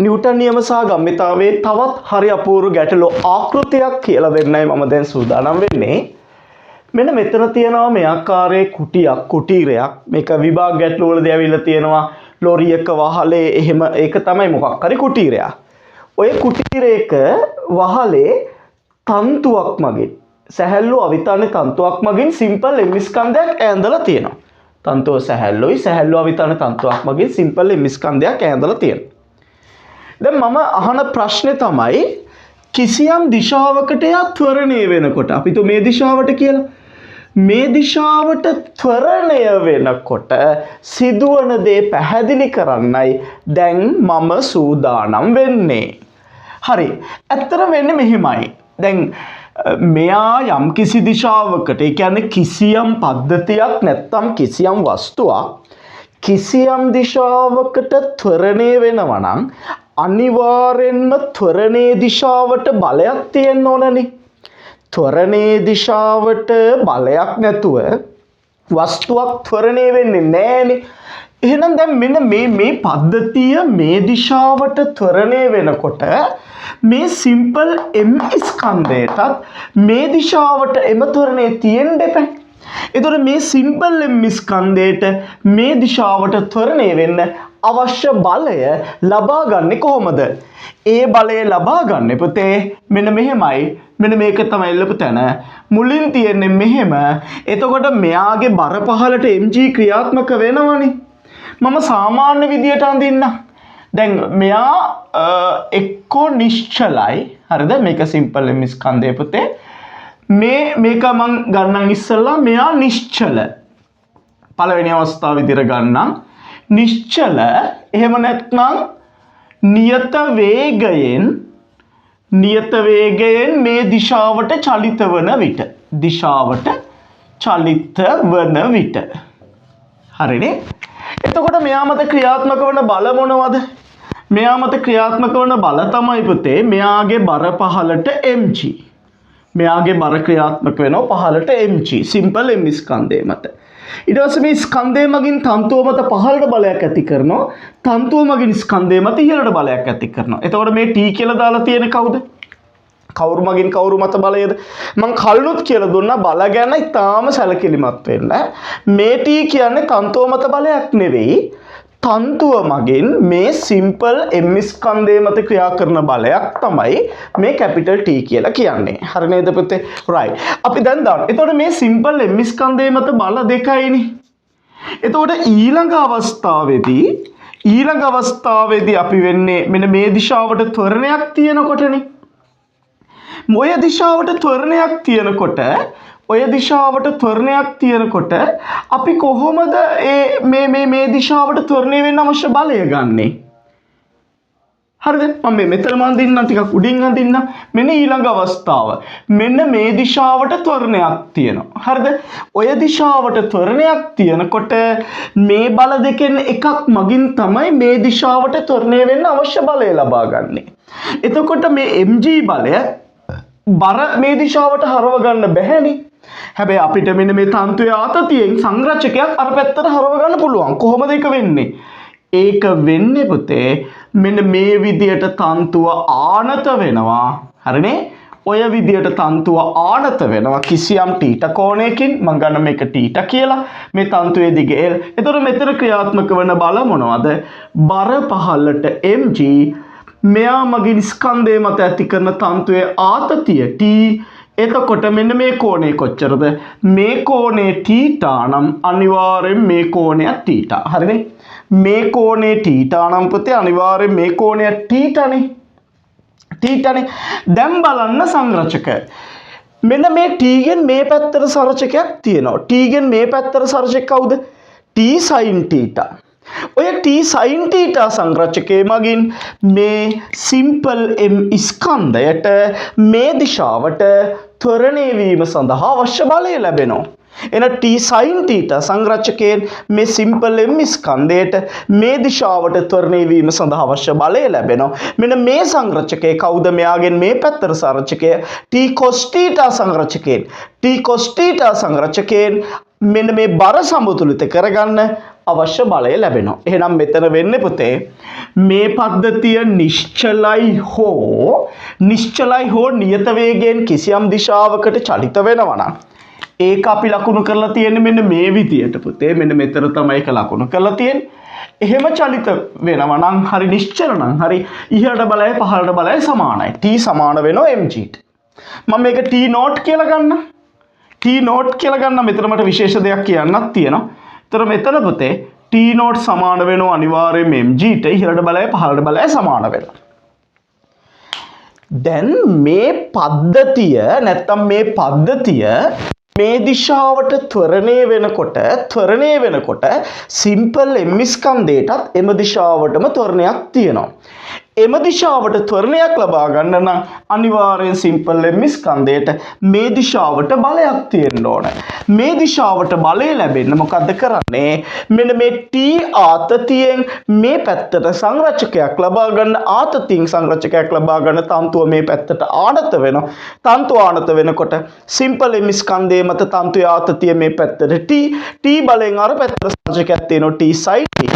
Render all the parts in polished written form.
Newton නියම සහ ගම්මිතාවේ තවත් හරි අපූර්ව ගැටලු ආකෘතියක් කියලා දෙන්නයි මම දැන් සූදානම් වෙන්නේ. මෙන්න මෙතන තියෙනවා මේ ආකාරයේ කුටීරයක්. මේක විභාග ගැටලු වලදී ඇවිල්ලා තියෙනවා ලොරියක වහලේ එහෙම ඒක තමයි මොකක් හරි කුටීරයක්. ඔය කුටීරයක වහලේ තන්තුවක් මගින් සැහැල්ලු අවිතාන තන්තුවක් මගින් සිම්පල් එම් ස්කන්ධයක් ඈඳලා තියෙනවා. තන්තුව සැහැල්ලුයි සැහැල්ලු අවිතාන තන්තුවක් මගින් සිම්පල් එම් ස්කන්ධයක් ඈඳලා තියෙනවා. දැන් මම අහන ප්‍රශ්නේ තමයි කිසියම් දිශාවකට යා ත්වරණය වෙනකොට අපි તો මේ දිශාවට කියලා මේ දිශාවට ත්වරණය වෙනකොට සිදුවන දේ පැහැදිලි කරන්නයි දැන් මම සූදානම් වෙන්නේ. හරි. ඇත්තටම වෙන්නේ මෙහෙමයි. දැන් මෙයා යම් කිසි දිශාවකට ඒ කියන්නේ කිසියම් පද්ධතියක් නැත්තම් කිසියම් වස්තුවක් කිසියම් දිශාවකට ත්වරණය වෙනවා නම් අනිවාර්යෙන්ම ත්වරණයේ දිශාවට බලයක් තියෙන්න ඕනනේ. ත්වරණයේ දිශාවට බලයක් නැතුව වස්තුවක් ත්වරණය වෙන්නේ නැහැනේ. එහෙනම් දැන් මෙන්න මේ පද්ධතිය මේ දිශාවට ත්වරණය වෙනකොට මේ සිම්පල් m ස්කන්ධයටත් මේ දිශාවට m ත්වරණය තියෙන්න එපා. එතකොට මේ සිම්පල් m ස්කන්ධයට මේ දිශාවට ත්වරණය වෙන්න අවශ්‍ය බලය ලබා ගන්න කොහොමද? ඒ බලය ලබා ගන්න පුතේ මෙන්න මෙහෙමයි. මෙන්න මේක තමයි එල්ලපු තැන. මුලින් තියෙන්නේ මෙහෙම. එතකොට මෙයාගේ බර පහලට mg ක්‍රියාත්මක වෙනවනේ. මම සාමාන්‍ය විදියට අඳින්න. දැන් මෙයා එක්කෝ නිශ්චලයි. හරිද? මේක සිම්පල් m ස්කන්ධය පුතේ. මේක මං ගන්නම් ඉස්සෙල්ලා මෙයා නිශ්චල. පළවෙනි අවස්ථාව විදියට ගන්නම්. නිශ්චල එහෙම නැත්නම් නියත වේගයෙන් මේ දිශාවට චලිත වන විට හරිනේ. එතකොට මෙයා මත ක්‍රියාත්මක වන බල මොනවද? මෙයා මත ක්‍රියාත්මක වන බල තමයි පුතේ මෙයාගේ බර පහලට mg. මෙයාගේ බර ක්‍රියාත්මක වෙනවා පහලට mg සිම්පල් m ස්කන්ධය මත. ඊට පස්සේ මේ ස්කන්ධය මගින් තන්තුව මත පහළට බලයක් ඇති කරනවා. තන්තුව මගින් ස්කන්ධය මත ඉහළට බලයක් ඇති කරනවා. එතකොට මේ T කියලා දාලා තියෙන කවුද? කවුරු මගින් කවුරු මත බලයද? මං කලිනුත් කියලා දුන්නා බල ගැන ඉතාලම සැලකිලිමත් වෙන්න. මේ T කියන්නේ තන්තුව මත බලයක් නෙවෙයි. තන්තුව මගින් මේ සිම්පල් m ස්කන්ධය මත ක්‍රියා කරන බලයක් තමයි මේ කැපිටල් T කියලා කියන්නේ. හරි නේද පුතේ? right. අපි දැන් දාන්න. එතකොට මේ සිම්පල් m ස්කන්ධය මත බල දෙකයිනේ. එතකොට ඊළඟ අවස්ථාවේදී අපි වෙන්නේ මෙන්න මේ දිශාවට ත්වරණයක් තියෙනකොටනේ. ඔය දිශාවට ත්වරණයක් තියෙනකොට අපි කොහොමද මේ දිශාවට ත්වරණය වෙන්න අවශ්‍ය බලය ගන්නෙ? හරිද? මම මෙතනම අඳින්නම් ටිකක් උඩින් අඳින්නම්. මෙන්න ඊළඟ අවස්ථාව. මෙන්න මේ දිශාවට ත්වරණයක් තියෙනවා. හරිද? ඔය දිශාවට ත්වරණයක් තියෙනකොට මේ බල දෙකෙන් එකක් මගින් තමයි මේ දිශාවට ත්වරණය වෙන්න අවශ්‍ය බලය ලබා ගන්නෙ. එතකොට මේ mg බලය බර මේ දිශාවට හරව ගන්න බැහැනේ. හැබැයි අපිට මෙන්න මේ තන්තුවේ ආතතියෙන් සංරචකයක් අර පැත්තට හරව ගන්න පුළුවන්. කොහොමද ඒක වෙන්නේ? ඒක වෙන්නේ පුතේ මෙන්න මේ විදියට තන්තුව ආනත වෙනවා. හරිනේ? ඔය විදියට තන්තුව ආනත වෙනවා කිසියම් θ කෝණයකින්. මම ගන්න මේක θ කියලා. මේ තන්තුවේ දිග L. එතකොට මෙතන ක්‍රියාත්මක වෙන බල මොනවද? බර පහළට mg මෙයා මගින් ස්කන්ධය මත ඇති කරන තන්තුවේ ආතතිය T. එතකොට මෙන්න මේ කෝණය කොච්චරද? මේ කෝණය θ නම් අනිවාර්යෙන් මේ කෝණය θ. හරිනේ? මේ කෝණය θ නම් පුතේ අනිවාර්යෙන් මේ කෝණය θ නේ. දැන් බලන්න සංරචක. මෙන්න මේ T ගෙන් මේ පැත්තට සංරචකයක් තියෙනවා. T ගෙන් මේ පැත්තට සංරචක කවුද? T sin θ. ඔය T sin θ සංරචකයේ මගින් මේ සිම්පල් m ස්කන්ධයට මේ දිශාවට ත්වරණය වීම සඳහා අවශ්‍ය බලය ලැබෙනවා. එන T sin θ සංරචකයෙන් මේ සිම්පල් m ස්කන්ධයට මේ දිශාවට ත්වරණය වීම සඳහා අවශ්‍ය බලය ලැබෙනවා. මෙන්න මේ සංරචකය කවුද? මෙයාගෙන් මේ පැත්තට සංරචකය T cos θ සංරචකයෙන් මෙන්න මේ බර සමතුලිත කරගන්න අවශ්‍ය බලය ලැබෙනවා. එහෙනම් මෙතන වෙන්නේ පුතේ මේ පද්ධතිය නිශ්චලයි හෝ නියත වේගයෙන් කිසියම් දිශාවකට චලිත වෙනවා නම් ඒක අපි ලකුණු කරලා තියෙන්නේ මෙන්න මේ විදියට පුතේ. මෙන්න මෙතන තමයි ඒක ලකුණු කරලා තියෙන්නේ. එහෙම චලිත වෙනවා නම් හරි නිශ්චල නම් හරි ඉහළට බලය පහළට බලය සමානයි. T සමාන වෙනවා mg ට. මම මේක T නෝට් කියලා ගන්න. T නෝට් කියලා ගන්න. මෙතන මට විශේෂ දෙයක් කියන්නත් තියෙනවා. ඒතර මෙතන පුතේ T නෝට් සමාන වෙනවා අනිවාර්යයෙන්ම mg ට. ඉහළට බලය පහළට බලය සමාන වෙනවා. දැන් මේ පද්ධතිය නැත්තම් මේ පද්ධතිය මේ දිශාවට ත්වරණය වෙනකොට සිම්පල් m ස්කන්ධයටත් එම දිශාවටම ත්වරණයක් තියෙනවා. එම දිශාවට ත්වරණයක් ලබා ගන්න නම් අනිවාර්යෙන් සිම්පල් m ස්කන්ධයට මේ දිශාවට බලයක් තියෙන්න ඕන. මේ දිශාවට බලය ලැබෙන්න මොකද්ද කරන්නේ? මෙන්න මේ t ආතතියෙන් මේ පැත්තට සංරචකයක් ලබා ගන්න, ආතතියෙන් සංරචකයක් ලබා ගන්න තන්තුව මේ පැත්තට ආනත වෙනවා. තන්තුව ආනත වෙනකොට සිම්පල් m ස්කන්ධයේ මත තන්තුවේ ආතතිය මේ පැත්තට t බලෙන් අර පැත්තට සංරචකයක් තියෙනවා t sin t.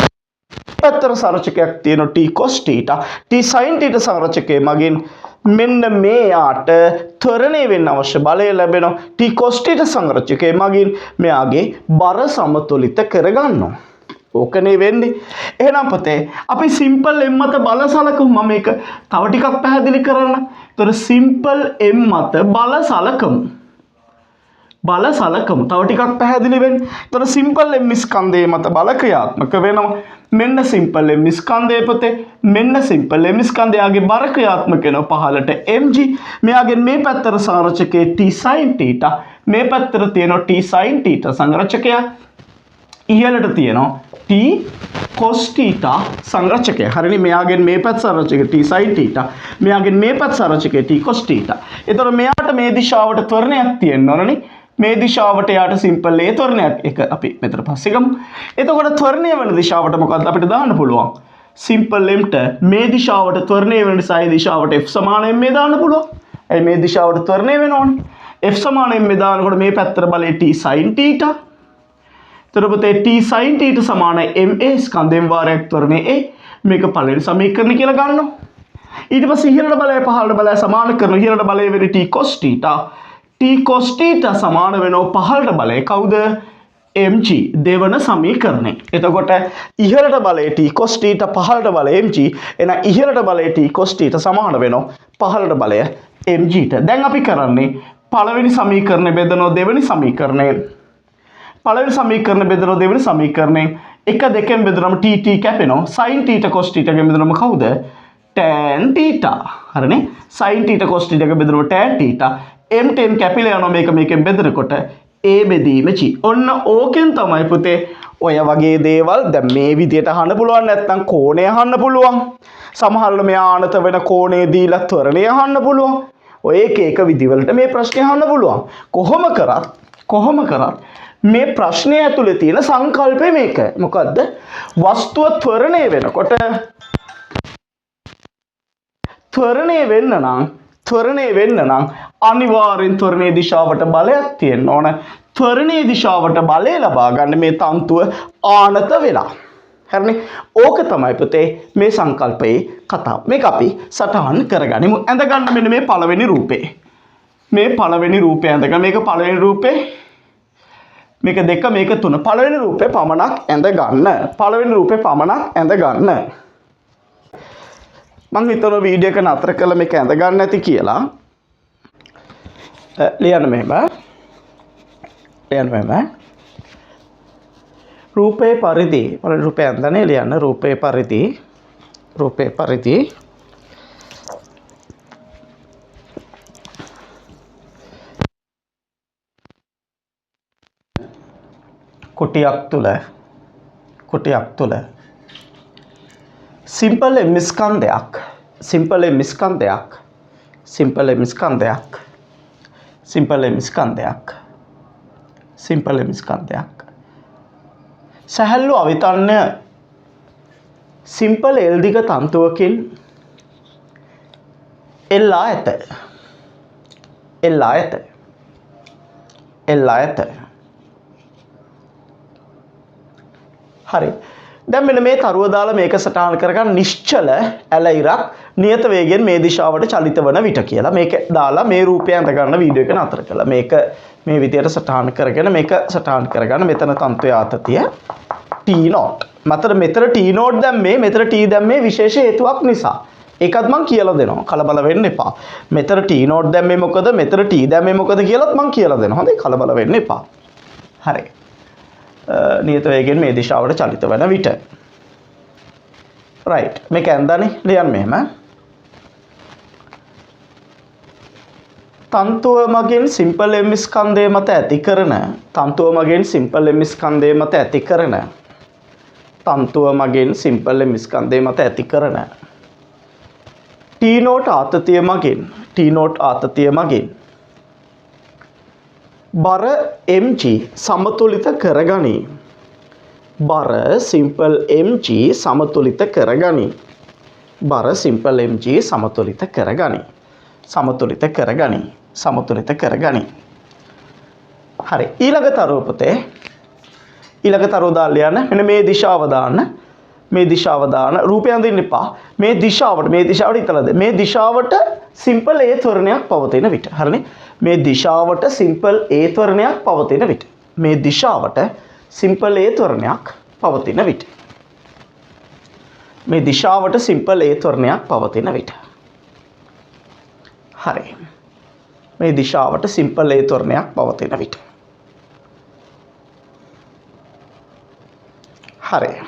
පැත්තට සංරචකයක් තියෙනවා t cos θ. t sin θ සංරචකයේ මගින් මෙන්න මෙයාට ත්වරණය වෙන්න අවශ්‍ය බලය ලැබෙනවා. t cos θ සංරචකයේ මගින් මෙයාගේ බර සමතුලිත කරගන්නවා. ඕකනේ වෙන්නේ. එහෙනම් පුතේ අපි සිම්පල් m මත බල සලකමු. මම මේක තව ටිකක් පැහැදිලි කරන්න. ඒතර සිම්පල් m මත බල සලකමු. තව ටිකක් පැහැදිලි වෙන්න. ඒතර සිම්පල් m ස්කන්ධයේ මත බල ක්‍රියාත්මක වෙනවා. මෙන්න සිම්පල් m ස්කන්ධය පුතේ. මෙන්න සිම්පල් m ස්කන්ධයගේ බර ක්‍රියාත්මක වෙනවා පහළට mg. මෙයාගෙන් මේ පැත්තට සංරචකයේ t sin θ. මේ පැත්තට තියෙනවා t sin θ සංරචකය. ඉහළට තියෙනවා t cos θ සංරචකය. හරිනේ. මෙයාගෙන් මේ පැත්ත සංරචකය t sin θ. මෙයාගෙන් මේ පැත්ත සංරචකය t cos θ. ඒතර මෙයාට මේ දිශාවට ත්වරණයක් තියෙන්න ඕනනේ. මේ දිශාවට යාට සිම්පල් a ත්වරණයක් එක අපි මෙතන පස්සේ ගමු. එතකොට ත්වරණය වෙන දිශාවට මොකක්ද අපිට දාන්න පුළුවන්? සිම්පල් m ට මේ දිශාවට ත්වරණය වෙන නිසා ඒ දිශාවට f සමාන m දාන්න පුළුවන්. ඒ මේ දිශාවට ත්වරණය වෙනවනේ. f සමාන m දානකොට මේ පැත්තට බලය t sin θ. එතකොට පුතේ t sin θ සමානයි ma ස්කන්ධයෙන් වාරයක් ත්වරණය a. මේක පළවෙනි සමීකරණ කියලා ගන්නවා. ඊට පස්සේ ඉහළට බලය පහළට බලය සමාන කරනවා. ඉහළට බලය වෙන්නේ t cos θ. t cos θ සමාන වෙනවා පහළට බලය කවුද? mg දෙවන සමීකරණය. එතකොට ඉහළට බලය t cos θ පහළට බලය mg. එහෙනම් ඉහළට බලය t cos θ සමාන වෙනවා පහළට බලය mg ට. දැන් අපි කරන්නේ පළවෙනි සමීකරණය බෙදනවා දෙවෙනි සමීකරණයෙන්. පළවෙනි සමීකරණය බෙදනවා දෙවෙනි සමීකරණයෙන්. 1 2ෙන් බෙදුනම t කැපෙනවා. sin θ cos θ ගෙන් බෙදුනම කවුද? tan θ. හරිනේ. sin θ cos θ ගෙන් බෙදුනම tan θ. m කැපිලා යනවා මේකෙන් බෙදනකොට a බෙදීම g. ඔන්න ඕකෙන් තමයි පුතේ ඔය වගේ දේවල් දැන් මේ විදියට අහන්න පුළුවන්. නැත්නම් කෝණය අහන්න පුළුවන්. සමහරවල් මෙයා ආනත වෙන කෝණය දීලා ත්වරණය අහන්න පුළුවන්. ඔය එක විදිවලට මේ ප්‍රශ්නේ අහන්න පුළුවන්. කොහොම කරත් මේ ප්‍රශ්නය ඇතුලේ තියෙන සංකල්පය මේක. මොකද්ද? වස්තුව ත්වරණය වෙනකොට ත්වරණය වෙන්න නම් අනිවාර්යෙන් ත්වරණයේ දිශාවට බලයක් තියෙන්න ඕන. ත්වරණයේ දිශාවට බලය ලබා ගන්න මේ තන්තුව ආනත වෙලා. හරිනේ. ඕක තමයි පුතේ මේ සංකල්පයේ කතාව. මේක අපි සටහන් කරගනිමු. ඇඳ ගන්න මෙන්න මේ පළවෙනි රූපේ. මේ පළවෙනි රූපේ ඇඳගන්න. මේක පළවෙනි රූපේ. මේක දෙක මේක තුන. පළවෙනි රූපේ පමණක් ඇඳ ගන්න. මම හිතනවා වීඩියෝ එක නතර කරලා මේක ඇඳ ගන්න නැති කියලා. ලියන්න මෙහෙම. රූපේ පරිදි පළවෙනි රූපේ ඇඳනේ ලියන්න. රූපේ පරිදි කුටියක් තුල සිම්පල් m ස්කන්ධයක් සැහැල්ලු අවිතන්න සිම්පල් l දිග තන්තුවකින් එල්ලා ඇත. හරි. දැන් මෙන්න මේ තරුව දාලා මේක සටහන් කරගන්න නිශ්චල ඇල ඉරක් නියත වේගයෙන් මේ දිශාවට චලිත වන විට කියලා. මේක දාලා මේ රූපය ඇඳ ගන්න වීඩියෝ එක නතර කළා. මේක මේ විදියට සටහන් කරගෙන මේක සටහන් කරගන්න. මෙතන තන්ත්‍රය ආතතිය T0. මෙතන T0 දැම්මේ මෙතන T දැම්මේ විශේෂ හේතුවක් නිසා. ඒකත් මම කියලා දෙනවා. කලබල වෙන්න එපා. මෙතන T0 දැම්මේ මොකද? මෙතන T දැම්මේ මොකද කියලාත් මම කියලා දෙනවා. හොඳයි කලබල වෙන්න එපා. හරි. නියත වේගයෙන් මේ දිශාවට චලිත වෙන විට. right. මේක ඇඳන්නේ ලියන්න මෙහෙම. තන්තුව මගින් සිම්පල් M ස්කන්ධය මත ඇති කරන තන්තුව මගින් සිම්පල් M ස්කන්ධය මත ඇති කරන තන්තුව මගින් සිම්පල් M ස්කන්ධය මත ඇති කරන T0 ආතතිය මගින් බර mg සමතුලිත කරගනි. බර සිම්පල් mg සමතුලිත කරගනි. බර සිම්පල් mg සමතුලිත කරගනි. සමතුලිත කරගනි. සමතුලිත කරගනි. හරි. ඊළඟ තරුව පුතේ. ඊළඟ තරුව දාලා යන්න. මෙන්න මේ දිශාව දාන්න. මේ දිශාව දාන රූපය අඳින්න එපා. මේ දිශාවට හිතලාද මේ දිශාවට සිම්පල් A ත්වරණයක් පවතින විට. හරිනේ. මේ දිශාවට සිම්පල් A ත්වරණයක් පවතින විට. මේ දිශාවට සිම්පල් A ත්වරණයක් පවතින විට. මේ දිශාවට සිම්පල් A ත්වරණයක් පවතින විට. හරි. මේ දිශාවට සිම්පල් A ත්වරණයක් පවතින විට. හරි.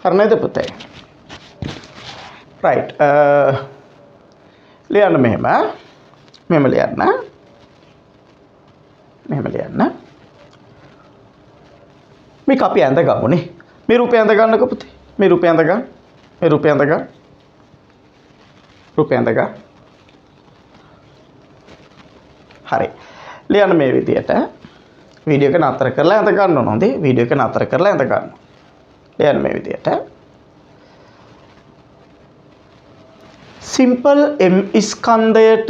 හරි නේද පුතේ? right. ලියන්න මෙහෙම. මෙහෙම ලියන්න. මේක අපි ඇඳ ගමුනේ. මේ රූපය ඇඳ ගන්නකො පුතේ. මේ රූපය ඇඳ ගන්න. හරි. ලියන්න මේ විදියට. වීඩියෝ එක නතර කරලා ඇඳ ගන්න ඕන. හොඳේ. වීඩියෝ එක නතර කරලා ඇඳ ගන්න. ලියන්න මේ විදියට. සිම්පල් M ස්කන්ධයට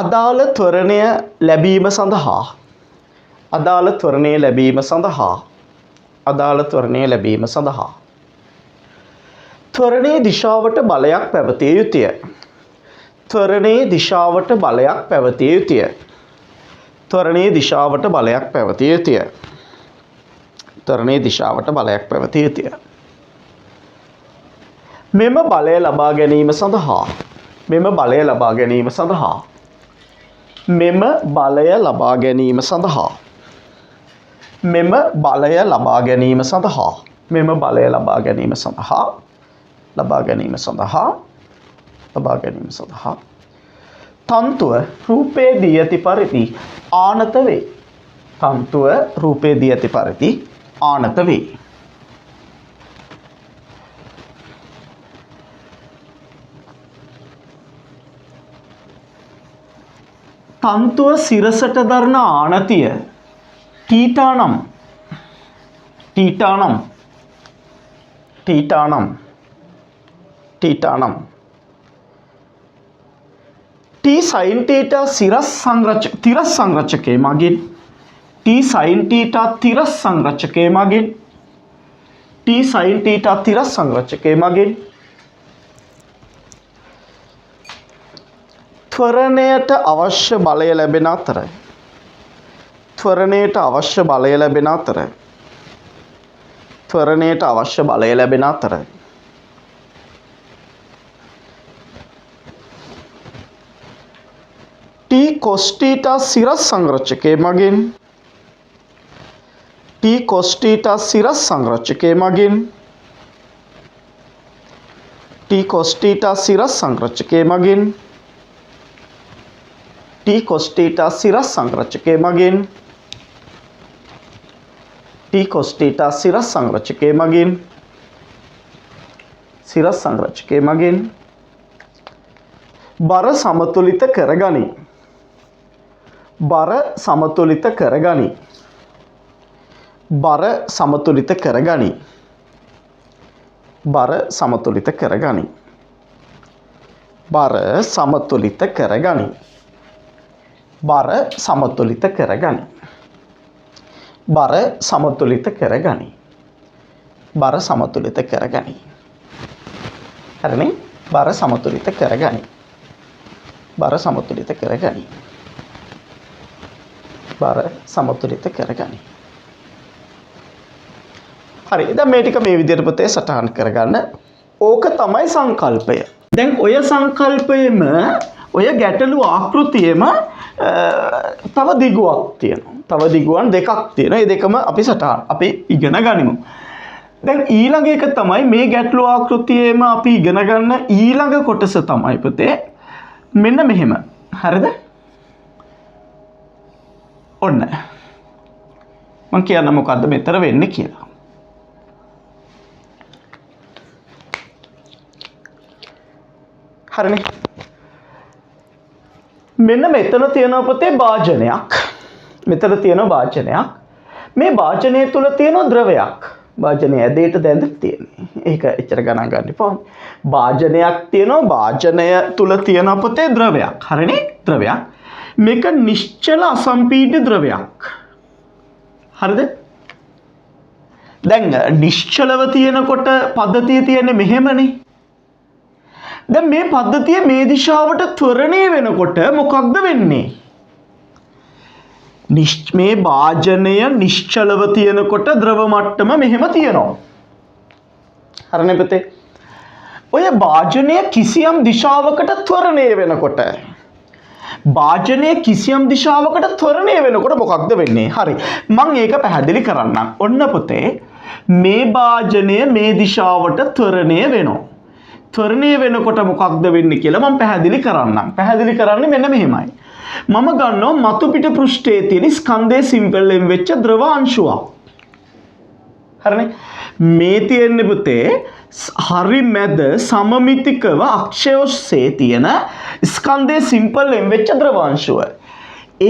අදාළ ත්වරණය ලැබීම සඳහා ත්වරණයේ දිශාවට බලයක් පැවතිය යුතුය. ත්වරණයේ දිශාවට බලයක් පැවතිය යුතුය. ත්වරණයේ දිශාවට බලයක් පැවතිය යුතුය. ත්වරණයේ දිශාවට බලයක් පැවතිය යුතුය. මෙම බලය ලබා ගැනීම සඳහා මෙම බලය ලබා ගැනීම සඳහා මෙම බලය ලබා ගැනීම සඳහා මෙම බලය ලබා ගැනීම සඳහා මෙම බලය ලබා ගැනීම සඳහා ලබා ගැනීම සඳහා ලබා ගැනීම සඳහා තන්තුව රූපේ දී ඇති පරිදි ආනත වේ. තන්තුව රූපේ දී ඇති පරිදි ආනත වේ. තන්තුව සිරසට දරන ආනතිය තීටා නම් T sin theta තිරස් සංරචකයේ මගින් T sin theta තිරස් සංරචකයේ මගින් T sin theta තිරස් සංරචකයේ මගින් ත්වරණයට අවශ්‍ය බලය ලැබෙන අතර T cos theta සිරස් සංරචකයේ මගින් T cos theta සිරස් සංරචකයේ මගින් T cos theta සිරස් සංරචකයේ මගින් T cos theta සිරස් සංරචකයේ මගින් T cos theta සිරස් සංරචකයේ මගින් බර සමතුලිත කරගනි. බර සමතුලිත කරගනි. බර සමතුලිත කරගනි. බර සමතුලිත කරගනි. බර සමතුලිත කරගනි. බර සමතුලිත කරගනි. බර සමතුලිත කරගනි. බර සමතුලිත කරගනි. හරිනේ? බර සමතුලිත කරගනි. බර සමතුලිත කරගනි. බර සමතුලිත කරගනි. හරි. දැන් මේ ටික මේ විදිහට පුතේ සටහන් කරගන්න. ඕක තමයි සංකල්පය. දැන් ඔය සංකල්පයේම ඔය ගැටලු ආකෘතියේම තව දිගුවක් තියෙනවා. තව දිගුවන් දෙකක් තියෙනවා. මේ දෙකම අපි ඉගෙන ගනිමු. දැන් ඊළඟ එක තමයි මේ ගැටලු ආකෘතියේම අපි ඉගෙන ගන්න ඊළඟ කොටස තමයි පුතේ මෙන්න මෙහෙම. හරිද? ඔන්න. මම කියන්න මොකද්ද මෙතර වෙන්නේ කියලා. හරිනේ. මෙන්න මෙතන තියෙනවා පුතේ භාජනයක්. මෙතන තියෙනවා භාජනයක්. මේ භාජනය තුල තියෙනවා ද්‍රවයක්. භාජනය ඇදේට දැඳ තියෙන්නේ. ඒක එච්චර ගණන් ගන්න එපා. භාජනයක් තියෙනවා. භාජනය තුල තියෙනවා පුතේ ද්‍රවයක්. හරිනේ? ද්‍රවයක්. මේක නිශ්චල අසම්පීඩ්‍ය ද්‍රවයක්. හරිද? දැන් නිශ්චලව තියෙනකොට පද්ධතිය තියෙන්නේ මෙහෙමනේ. දැන් මේ පද්ධතිය මේ දිශාවට ත්වරණය වෙනකොට මොකක්ද වෙන්නේ? මේ භාජනය නිශ්චලව තියෙනකොට ද්‍රව මට්ටම මෙහෙම තියෙනවා. හරිනේ පුතේ? ඔය භාජනය කිසියම් දිශාවකට ත්වරණය වෙනකොට මොකක්ද වෙන්නේ? හරි. මම ඒක පැහැදිලි කරන්නම්. ඔන්න පුතේ මේ භාජනය මේ දිශාවට ත්වරණය වෙනවා. ත්වරණය වෙනකොට මොකක්ද වෙන්නේ කියලා මම පැහැදිලි කරන්නම්. පැහැදිලි කරන්නේ මෙන්න මෙහෙමයි. මම ගන්නවා මතු පිට පෘෂ්ඨයේ තියෙන ස්කන්ධයේ සිම්පල් M වෙච්ච ද්‍රව අංශුවක්. හරිනේ? මේ තියෙන්නේ පුතේ හරි මැද සමමිතිකව අක්ෂය ඔස්සේ තියෙන ස්කන්ධයේ සිම්පල් M වෙච්ච ද්‍රව අංශුව.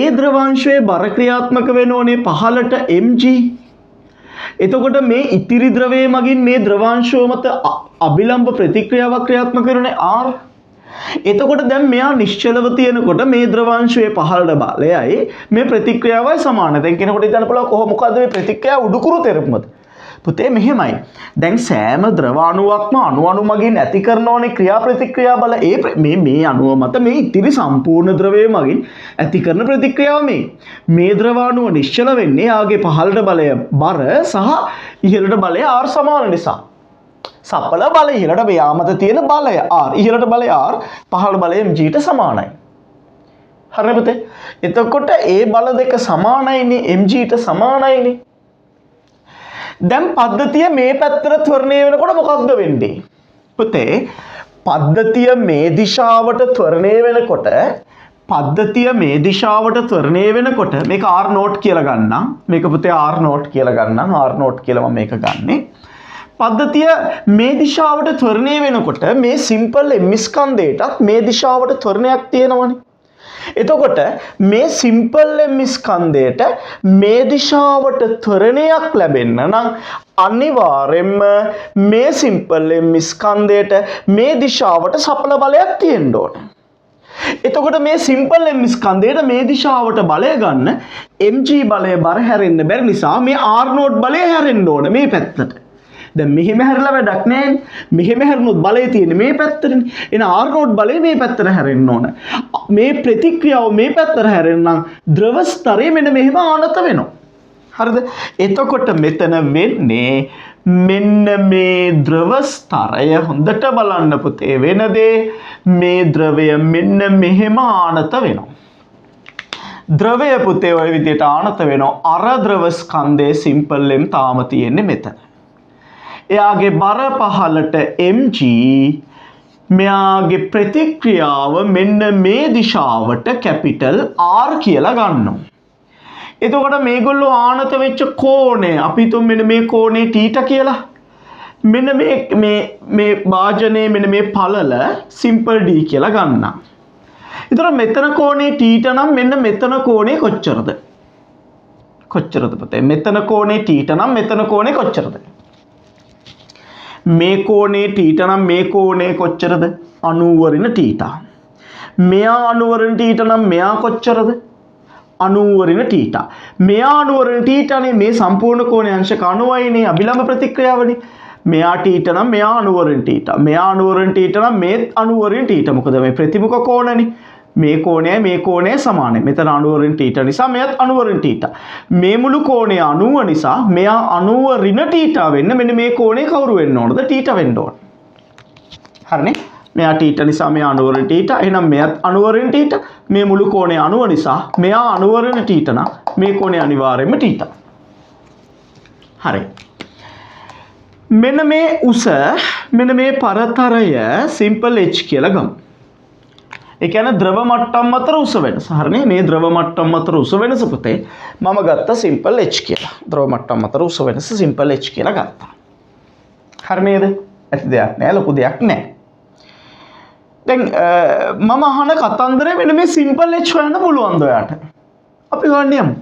ඒ ද්‍රව අංශයේ බර ක්‍රියාත්මක වෙන ඕනේ පහළට mg. එතකොට මේ ඉතිරි ද්‍රවයේ මගින් මේ ද්‍රවාංශය මත අභිලම්බ ප්‍රතික්‍රියාවක් ක්‍රියාත්මක කරන්නේ R. එතකොට දැන් මෙයා නිශ්චලව තියෙනකොට මේ ද්‍රවාංශයේ පහළට බලයයි මේ ප්‍රතික්‍රියාවයි සමාන. දැන් කෙනෙකුට හිතන්න පුළුවන් මොකද්ද මේ ප්‍රතික්‍රියාව උඩුකුරු තෙරපුමද? පුතේ මෙහෙමයි. දැන් සෑම ද්‍රව අණුවක්ම අණු මගින් ඇති කරන ඕනේ ක්‍රියා ප්‍රතික්‍රියා බල මේ අණුව මත මේ ඉතිරි සම්පූර්ණ ද්‍රවයේ මගින් ඇති කරන ප්‍රතික්‍රියාව මේ ද්‍රව අණුව නිශ්චල වෙන්නේ යාගේ පහළට බලය බර සහ ඉහළට බලය R සමාන නිසා. සපල බල ඉහළට මෙයා මත තියෙන බලය R ඉහළට බලය R පහළට බලය mg ට සමානයි. හරිද පුතේ? එතකොට ඒ බල දෙක සමානයිනේ mg ට සමානයිනේ. දැන් පද්ධතිය මේ පැත්තට ත්වරණය වෙනකොට මොකක්ද වෙන්නේ? පුතේ පද්ධතිය මේ දිශාවට ත්වරණය වෙනකොට මේක R නෝට් කියලා ගන්නම්. මේක පුතේ R නෝට් කියලා ගන්නම්. R නෝට් කියලා මම මේක ගන්නෙ. පද්ධතිය මේ දිශාවට ත්වරණය වෙනකොට මේ සිම්පල් M ස්කන්ධයටත් මේ දිශාවට ත්වරණයක් තියෙනවනේ. එතකොට මේ සිම්පල් M ස්කන්ධයට මේ දිශාවට ත්වරණයක් ලැබෙන්න නම් අනිවාර්යෙන්ම මේ සිම්පල් M ස්කන්ධයට මේ දිශාවට සපල බලයක් තියෙන්න ඕන. එතකොට මේ සිම්පල් M ස්කන්ධයට මේ දිශාවට බලය ගන්න mg බලය බර හැරෙන්න බැරි නිසා මේ R නෝට් බලය හැරෙන්න ඕන මේ පැත්තට. දැන් මෙහෙම හැරලා වැඩක් නැහැ. මෙහෙම හැරුණොත් බලය තියෙන්නේ මේ පැත්තටනේ. එන R නෝට් බලය මේ පැත්තට හැරෙන්න ඕන. මේ ප්‍රතික්‍රියාව මේ පැත්තට හැරෙන්නම් ද්‍රව ස්තරය මෙන්න මෙහෙම ආනත වෙනවා. හරිද? එතකොට මෙතන වෙන්නේ මෙන්න මේ ද්‍රව ස්තරය හොඳට බලන්න පුතේ වෙන දේ මේ ද්‍රවය මෙන්න මෙහෙම ආනත වෙනවා. ද්‍රවය පුතේ ඔය විදිහට ආනත වෙනවා. අර ද්‍රව ස්කන්ධයේ සිම්පල් M තාම තියෙන්නේ මෙතන. එයාගේ බර පහළට mg මෙයාගේ ප්‍රතික්‍රියාව මෙන්න මේ දිශාවට කැපිටල් R කියලා ගන්නවා. එතකොට මේගොල්ලෝ ආනත වෙච්ච කෝණය අපි හිතමු මෙන්න මේ කෝණේ θ කියලා. මෙන්න මේ භාජනයේ මෙන්න මේ පළල සිම්පල් d කියලා ගන්නවා. එතකොට මෙතන කෝණේ θ නම් මෙන්න මෙතන කෝණේ කොච්චරද? පුතේ මෙතන කෝණේ θ නම් මෙතන කෝණේ කොච්චරද? මේ කෝණේ θ නම් මේ කෝණේ කොච්චරද? 90 වරිණ θ. මෙයා 90 වරිණ θ නම් මෙයා කොච්චරද? අනුවරින තීටා. මෙයා අනුවරින තීටානේ මේ සම්පූර්ණ කෝණයේ අංශක 90යිනේ අභිලම්බ ප්‍රතික්‍රියාවනේ. මෙයා තීටා නම් මෙයා අනුවරින තීටා. මෙයා අනුවරින තීටා නම් මේ අනුවරින තීටා. මොකද මේ ප්‍රතිමුඛ කෝණනේ. මේ කෝණය සමානයි. මෙතන අනුවරින තීටා නිසා මෙයත් අනුවරින තීටා. මේ මුළු කෝණය 90 නිසා මෙයා අනුවරින තීටා වෙන්න මෙන්න මේ කෝණය කවුරු වෙන්න ඕනද? තීටා වෙන්න ඕන. හරිනේ? මෙයා තීටා නිසා මෙයා අනුවරින තීටා. එහෙනම් මෙයත් අනුවරින තීටා. මේ මුළු කෝණය 90 නිසා මෙයා අනුවරින තීටා නම් මේ කෝණය අනිවාර්යයෙන්ම තීටා. හරි. මෙන්න මේ උස මෙන්න මේ පරතරය සිම්පල් h කියලා ගමු. ඒ කියන්නේ ද්‍රව මට්ටම් අතර උස වෙනස. හරිනේ? මේ ද්‍රව මට්ටම් අතර උස වෙනස පුතේ මම ගත්ත සිම්පල් h කියලා. ද්‍රව මට්ටම් අතර උස වෙනස සිම්පල් h කියලා ගත්තා. හරි නේද? ඇති දෙයක් නෑ, ලොකු දෙයක් නෑ. දැන් මම අහන කතන්දරේ මෙන්න මේ සිම්පල් h හොයන්න පුළුවන්ද ඔයාට? අපි ගන්න යමු.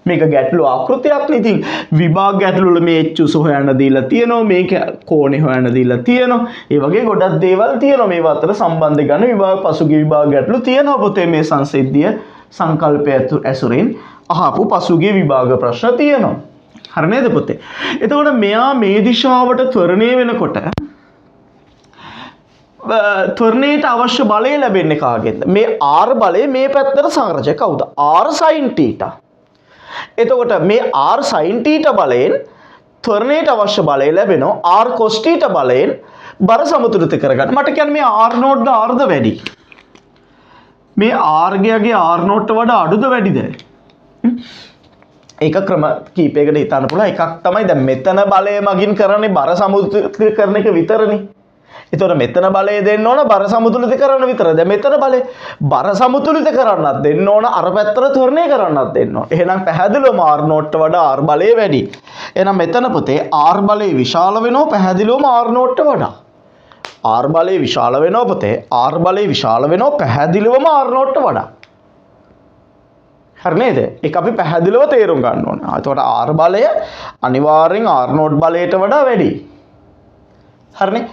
මේක ගැටළු ආකෘතියක් නේ. ඉතින් විභාග ගැටළු වල මේ h උස හොයන්න දීලා තියෙනවා, මේක කෝණේ හොයන්න දීලා තියෙනවා. ඒ වගේ ගොඩක් දේවල් තියෙනවා. මේවා අතර සම්බන්ධ ගන්න විභාග පසුගිය විභාග ගැටළු තියෙනවා පුතේ. මේ සංසිද්ධිය සංකල්පය ඇසුරින් අහපු පසුගිය විභාග ප්‍රශ්න තියෙනවා. හරි නේද පුතේ? එතකොට මෙයා මේ දිශාවට ත්වරණය වෙනකොට ත්වරණයට අවශ්‍ය බලය ලැබෙන්නේ කාගෙන්ද? මේ r බලය මේ පැත්තට සංරචක කවුද? r sin θ. එතකොට මේ r sin θ බලයෙන් ත්වරණයට අවශ්‍ය බලය ලැබෙනවා r cos θ බලයෙන් බර සමතුලිත කරගන්න. මට කියන්නේ මේ r නෝට් ද r ද වැඩි? මේ r ගියගේ r නෝට් වඩා අඩුද වැඩිද? ඒක ක්‍රම කීපයකට හිතන්න පුළුවන්. එකක් තමයි දැන් මෙතන බලය මගින් කරන්නේ බර සමතුලිත කරන එක විතරනේ. එතකොට මෙතන බලය දෙන්න ඕන බර සමතුලිත කරන්න විතර. දැන් මෙතන බලය බර සමතුලිත කරන්නත් දෙන්න ඕන, අර පැත්තට ත්වරණය කරන්නත් දෙන්න ඕන. එහෙනම් පැහැදිලිවම r නෝට් වඩා r බලය වැඩි. එහෙනම් මෙතන පුතේ r බලය විශාල වෙනවා පැහැදිලිවම r නෝට් වඩා. r බලය විශාල වෙනවා පුතේ. r බලය විශාල වෙනවා පැහැදිලිවම r නෝට් වඩා. හරි නේද? ඒක අපි පැහැදිලිව තේරුම් ගන්න ඕන. එතකොට r බලය අනිවාර්යෙන් r නෝට් බලයට වඩා වැඩි. හරිනේ?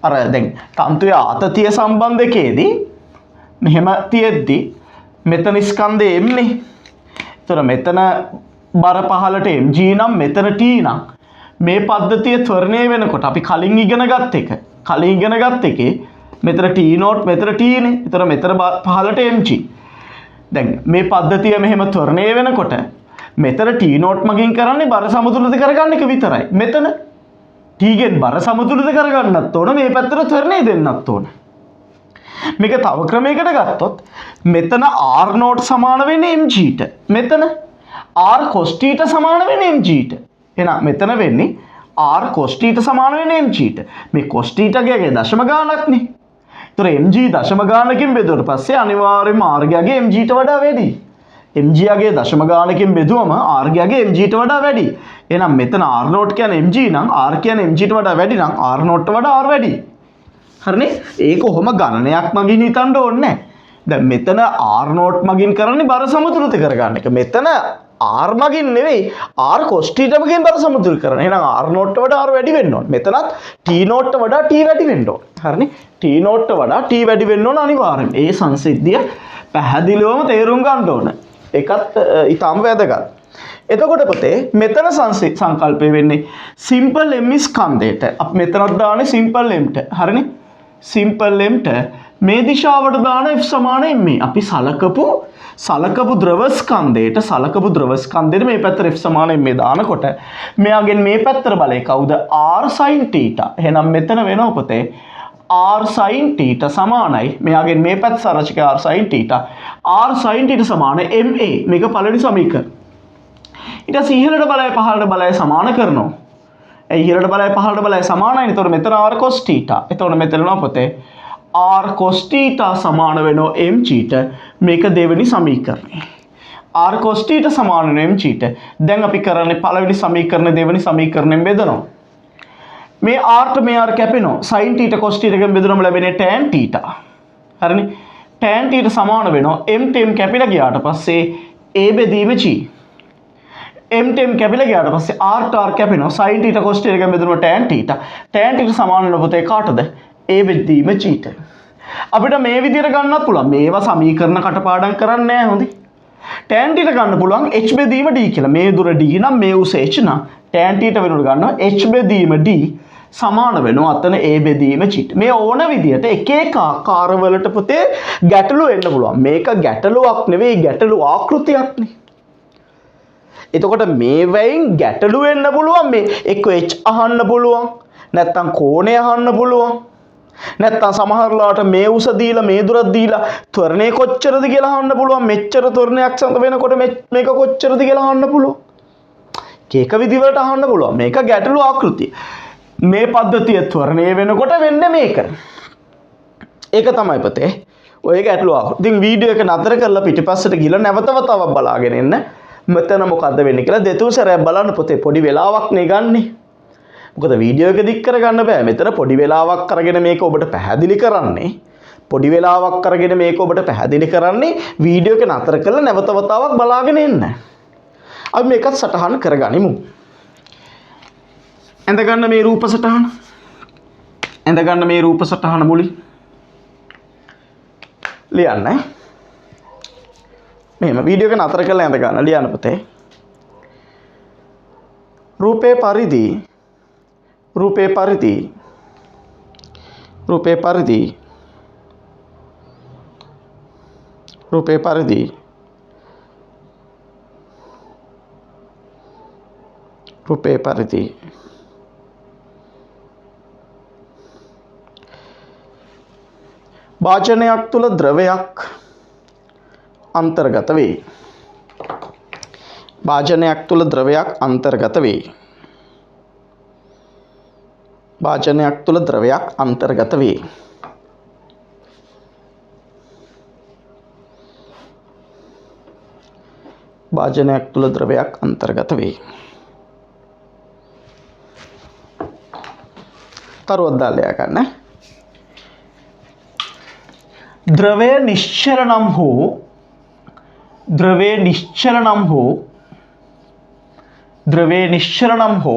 අර දැන් තන්තුවේ ආතතිය සම්බන්ධකයේදී මෙහෙම තියෙද්දි මෙතන ස්කන්ධය m නේ. එතකොට මෙතන බර පහලට mg නම් මෙතන t නම් මේ පද්ධතිය ත්වරණය වෙනකොට අපි කලින් ඉගෙනගත් එකේ මෙතන t නෝට් මෙතන t නේ. එතකොට මෙතන පහලට mg. දැන් මේ පද්ධතිය මෙහෙම ත්වරණය වෙනකොට මෙතන t නෝට් මගින් කරන්නේ බර සමතුලිත කරගන්න එක විතරයි. මෙතන t ගෙන් බර සමතුලිත කරගන්නත් ඕන, මේ පැත්තට ත්වරණය දෙන්නත් ඕන. මේක තව ක්‍රමයකට ගත්තොත් මෙතන r නෝට් සමාන වෙන්නේ mg ට. මෙතන r cos θ සමාන වෙන්නේ mg ට. එහෙනම් මෙතන වෙන්නේ r cos θ සමාන වෙන්නේ mg ට. මේ cos θ ගේ දශම ගානක් නේ. ඒතර mg දශම ගානකින් බෙදුවට පස්සේ අනිවාර්යයෙන්ම r ගේ mg ට වඩා වැඩි. mg ගේ දශම ගානකින් බෙදුවම r ගේ mg ට වඩා වැඩි. එහෙනම් මෙතන r නෝට් කියන්නේ mg නම් r කියන්නේ mg ට වඩා වැඩි නම් r නෝට් වඩා r වැඩි. හරිනේ? ඒක කොහොම ගණනයක් මගින් හිතන්න ඕනේ නැහැ. දැන් මෙතන r නෝට් මගින් කරන්නේ බර සමතුලිත කරගන්න එක. මෙතන r මගින් නෙවෙයි r cos θ මගින් බර සමතුලිත කරන. එහෙනම් r නෝට් වඩා r වැඩි වෙන්න ඕනේ. මෙතනත් t නෝට් වඩා t වැඩි වෙන්න ඕනේ. හරිනේ? t නෝට් වඩා t වැඩි වෙන්න ඕන අනිවාර්යෙන්. ඒ සංසිද්ධිය පැහැදිලිවම තේරුම් ගන්න ඕනේ. ඒකත් ඊටම වැදගත්. එතකොට පුතේ මෙතන සංකල්පය වෙන්නේ සිම්පල් m ස්කන්ධයට. අපි මෙතනත් දාන්නේ සිම්පල් m ට. හරිනේ? සිම්පල් m ට මේ දිශාවට දාන f සමාන m. අපි සලකපු ද්‍රව ස්කන්ධයට මේ පැත්තට f සමාන m දානකොට මෙයාගෙන් මේ පැත්තට බලය කවුද? r sin θ. එහෙනම් මෙතන වෙනව පුතේ r sin θ සමානයි මෙයාගෙන් මේ පැත්ත සරචක r sin θ. r sin θ සමාන ma. මේක පළවෙනි සමීකරණ. ඊට පස්සේ ඉහළට බලය පහළට බලය සමාන කරනවා. ඒ ඉහළට බලය පහළට බලය සමානයි. එතකොට මෙතන r cos θ. එතකොට මෙතන නෝ පුතේ r cos θ සමාන වෙනවා mg ට. මේක දෙවෙනි සමීකරණය. r cos θ සමාන වෙනවා mg ට. දැන් අපි කරන්නේ පළවෙනි සමීකරණ දෙවෙනි සමීකරණයෙන් බෙදනවා. මේ r ට මේ r කැපෙනවා. sin θ cos θ එකෙන් බෙදුනම ලැබෙන්නේ tan θ. හරිනේ? tan θ සමාන වෙනවා m ට m කැපිලා ගියාට පස්සේ a බෙදීම g. m ට m කැපිලා ගියාට පස්සේ r ට r කැපෙනවා. sin θ cos θ එකෙන් බෙදුනම tan θ. tan θ සමාන වෙන පුතේ කාටද? a බෙදීම g ට. අපිට මේ විදිහට ගන්නත් පුළුවන්. මේවා සමීකරණ කටපාඩම් කරන්නේ නැහැ හොඳේ. tan θ ගන්න පුළුවන් h බෙදීම d කියලා. මේ දුර d නම් මේ උස h නම් tan θ වෙනුවට ගන්නවා h බෙදීම d සමාන වෙනවා අතන a බෙදීම ච. මේ ඕන විදියට එක එක ආකාරවලට පුතේ ගැටලු එන්න පුළුවන්. මේක ගැටලුවක් නෙවෙයි ගැටලු ආකෘතියක්නේ. එතකොට මේ වෙයින් ගැටලු වෙන්න පුළුවන් මේ එක්ක h අහන්න පුළුවන් නැත්නම් කෝණය අහන්න පුළුවන් නැත්නම් සමහරලාට මේ උස දීලා මේ දුරක් දීලා ත්වරණය කොච්චරද කියලා අහන්න පුළුවන් මෙච්චර ත්වරණයක් සඳ වෙනකොට මේක කොච්චරද කියලා අහන්න පුළුවන් කේක විදිහකට අහන්න පුළුවන් මේක ගැටලු ආකෘතිය මේ පද්ධතිය ත්වරණය වෙනකොට වෙන්නේ මේක ඒක තමයි පුතේ ඔය ගැටලු ආකෘතිය ඉතින් වීඩියෝ එක නතර කරලා පිටිපස්සට ගිහලා නැවත වතාවක් බලාගෙන එන්න මෙතන මොකද්ද වෙන්නේ කියලා දෙතුන් සැරයක් බලන්න පුතේ පොඩි වෙලාවක් නේ ගන්නෙ මොකද වීඩියෝ එක දික් කරගන්න බෑ මෙතන පොඩි වෙලාවක් අරගෙන මේක ඔබට පැහැදිලි කරන්නේ පොඩි වෙලාවක් අරගෙන මේක ඔබට පැහැදිලි කරන්නේ වීඩියෝ එක නතර කරලා නැවත වතාවක් බලාගෙන එන්න අපි මේකත් සටහන් කරගනිමු ඇඳ ගන්න මේ රූප සටහන ඇඳ ගන්න මේ රූප සටහන මුලින් ලියන්න මෙහෙම වීඩියෝ එක නතර කරලා ඇඳ ගන්න ලියන්න පුතේ රූපේ පරිදි රූපේ පරිදි රූපේ පරිදි රූපේ පරිදි රූපේ පරිදි වාචනයක් තුල ද්‍රවයක් अंतर्गत वे भाजनයක් තුල ද්‍රවයක් अंतर्गत වේ भाजनයක් තුල ද්‍රවයක් अंतर्गत වේ भाजनයක් තුල ද්‍රවයක් अंतर्गत වේ තරුවක් දාලා ගන්න ද්‍රවය නිශ්චලනම් හෝ द्रवे निश्चलनम हो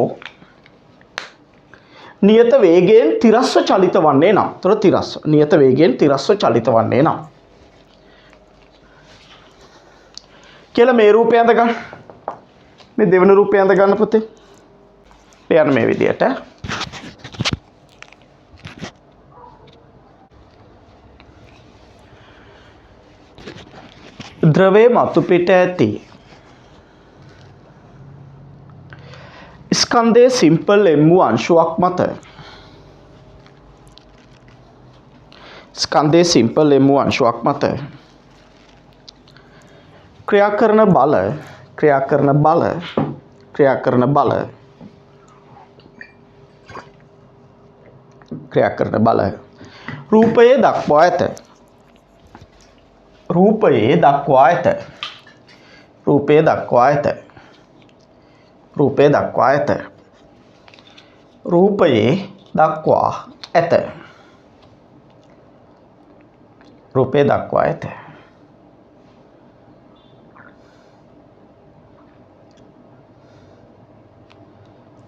नियत वेगेन तिरस्व चलित वन्ने නම් तොර තිරස්ව නියත වේගයෙන් තිරස්ව චලිත වන්නේ නම් කියලා මේ රූපය අඳ ගන්න මේ දෙවෙනි රූපය අඳ ගන්න පුතේ ලියන්න මේ විදියට द्रवे मතු පිට ඇති ස්කන්ධයේ සිම්පල් m වූ අංශුවක් මත ස්කන්ධයේ සිම්පල් m වූ අංශුවක් මත ක්‍රියා කරන බල රූපයේ දක්වා ඇත रूपये दक्वा ඇත रूपये दक्वा ඇත रूपये दक्वा ඇත रूपये दक्वा ඇත रूपये दक्वा ඇත